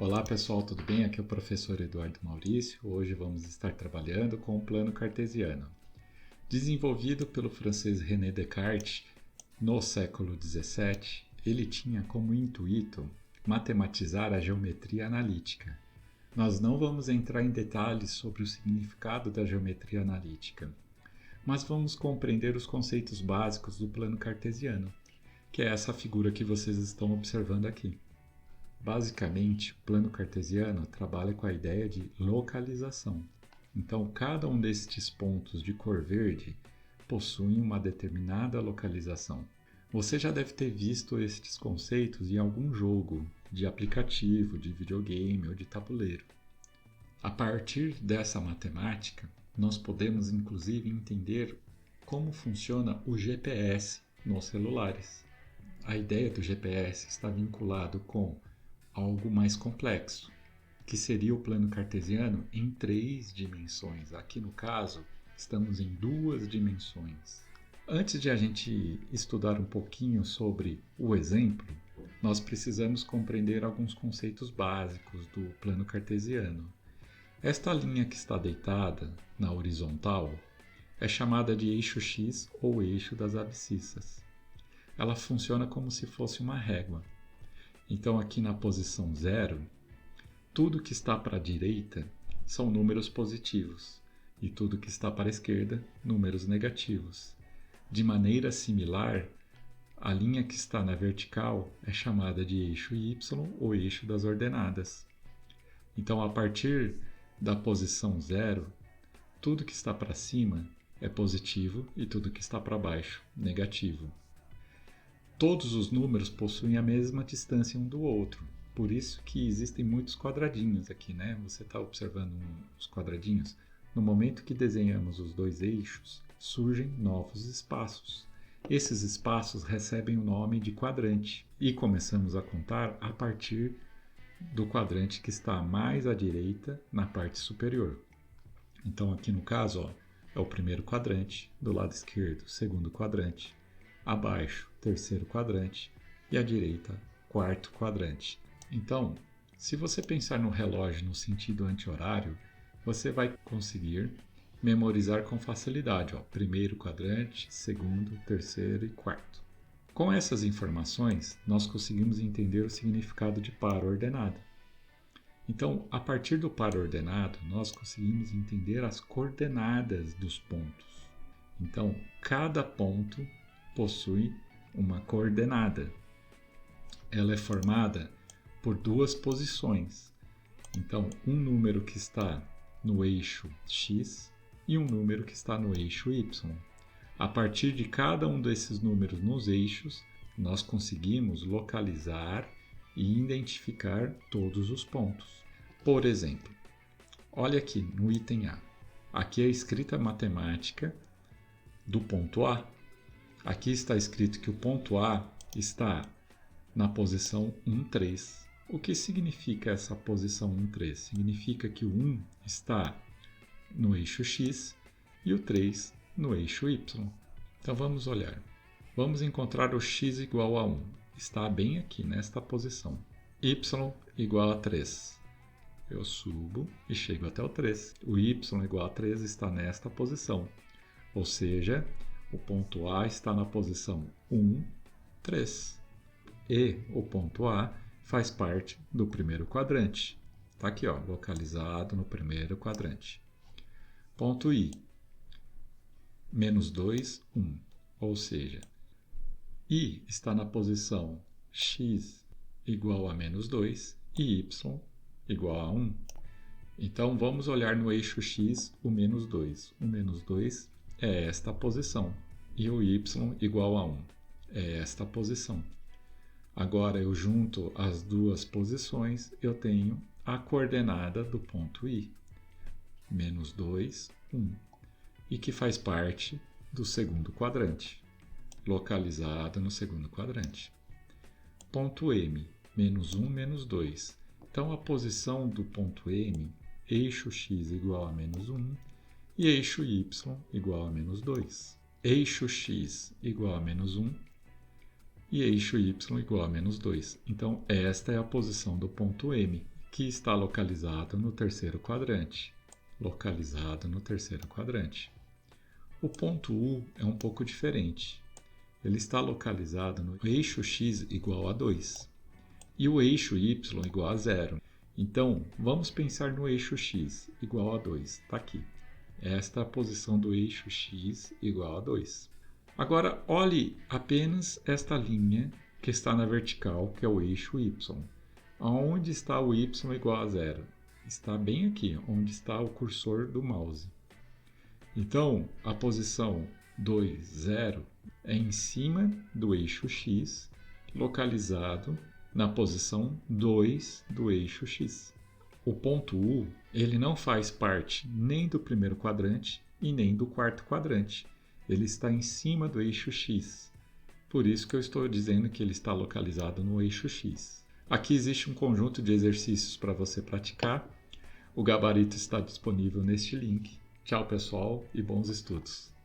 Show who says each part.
Speaker 1: Olá pessoal, tudo bem? Aqui é o professor Eduardo Maurício. Hoje vamos estar trabalhando com o plano cartesiano. Desenvolvido pelo francês René Descartes no século XVII, ele tinha como intuito matematizar a geometria analítica. Nós não vamos entrar em detalhes sobre o significado da geometria analítica, mas vamos compreender os conceitos básicos do plano cartesiano, que é essa figura que vocês estão observando aqui. Basicamente, o plano cartesiano trabalha com a ideia de localização. Então, cada um destes pontos de cor verde possui uma determinada localização. Você já deve ter visto estes conceitos em algum jogo de aplicativo, de videogame ou de tabuleiro. A partir dessa matemática, nós podemos inclusive entender como funciona o GPS nos celulares. A ideia do GPS está vinculado com algo mais complexo, que seria o plano cartesiano em 3 dimensões. Aqui no caso, estamos em 2 dimensões. Antes de a gente estudar um pouquinho sobre o exemplo, nós precisamos compreender alguns conceitos básicos do plano cartesiano. Esta linha que está deitada na horizontal é chamada de eixo X ou eixo das abscissas. Ela funciona como se fosse uma régua. Então, aqui na posição 0, tudo que está para a direita são números positivos e tudo que está para a esquerda, números negativos. De maneira similar, a linha que está na vertical é chamada de eixo Y ou eixo das ordenadas. Então, a partir da posição 0, tudo que está para cima é positivo e tudo que está para baixo, negativo. Todos os números possuem a mesma distância um do outro, por isso que existem muitos quadradinhos aqui, né? Você está observando os quadradinhos? No momento que desenhamos os 2 eixos, surgem novos espaços. Esses espaços recebem o nome de quadrante e começamos a contar a partir do quadrante que está mais à direita na parte superior. Então aqui no caso, é o primeiro quadrante, do lado esquerdo, segundo quadrante, abaixo, terceiro quadrante e à direita, quarto quadrante. Então, se você pensar no relógio no sentido anti-horário, você vai conseguir memorizar com facilidade, primeiro quadrante, segundo, terceiro e quarto. Com essas informações, nós conseguimos entender o significado de par ordenado. Então, a partir do par ordenado, nós conseguimos entender as coordenadas dos pontos. Então, cada ponto possui uma coordenada. Ela é formada por 2 posições. Então, um número que está no eixo X e um número que está no eixo Y. A partir de cada um desses números nos eixos, nós conseguimos localizar e identificar todos os pontos. Por exemplo, olha aqui no item A. Aqui é a escrita matemática do ponto A. Aqui está escrito que o ponto A está na posição 1, 3. O que significa essa posição 1, 3? Significa que o 1 está no eixo X e o 3 no eixo Y. Então vamos olhar. Vamos encontrar o X igual a 1. Está bem aqui, nesta posição. Y igual a 3. Eu subo e chego até o 3. O Y igual a 3 está nesta posição. Ou seja, o ponto A está na posição 1, 3. E o ponto A faz parte do primeiro quadrante. Está aqui, localizado no primeiro quadrante. Ponto I, menos 2, 1. Ou seja, I está na posição X igual a menos 2 e Y igual a 1. Então, vamos olhar no eixo X o menos 2. O menos 2 é esta posição. E o Y igual a 1 é esta posição. Agora, eu junto as 2 posições, eu tenho a coordenada do ponto I. Menos 2, 1. E que faz parte do segundo quadrante. Localizado no segundo quadrante. Ponto M, menos 1, menos 2. Então, a posição do ponto M, eixo X igual a menos 1 e eixo Y igual a menos 2. Eixo X igual a menos 1 e eixo y igual a menos 2. Então, esta é a posição do ponto M. que está localizado no terceiro quadrante. Localizado no terceiro quadrante. O ponto U é um pouco diferente. Ele está localizado no eixo x igual a 2 e o eixo y igual a 0. Então, vamos pensar no eixo x igual a 2. Está aqui. Esta é a posição do eixo x igual a 2. Agora, olhe apenas esta linha que está na vertical, que é o eixo y. Aonde está o y igual a 0? Está bem aqui, onde está o cursor do mouse. Então, a posição 2, 0 é em cima do eixo x, localizado na posição 2 do eixo x. O ponto U, ele não faz parte nem do primeiro quadrante e nem do quarto quadrante. Ele está em cima do eixo x. Por isso que eu estou dizendo que ele está localizado no eixo x. Aqui existe um conjunto de exercícios para você praticar. O gabarito está disponível neste link. Tchau, pessoal, e bons estudos!